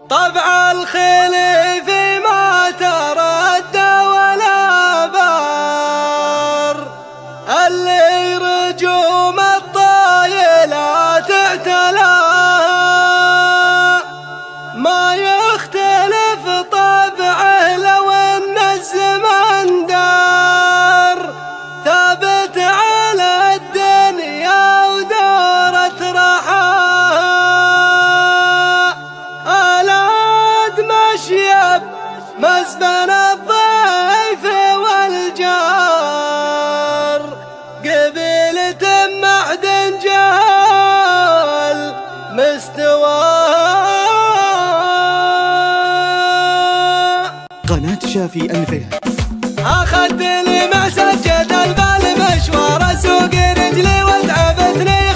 طبع الخيل فيما تردى ولا بار، اللي رجوم الطايلات اعتلى ما يختلف طبعه لو ان الزمن دار، ثابت على الدنيا ودورة رحاه، الاد مشيب مزبن الضيف والجار، قبيلة معدن جهل مستواه. قناة شافي الفيلم. اخذت لي مع سجد البال مشوار، اسوق رجلي وتعبتني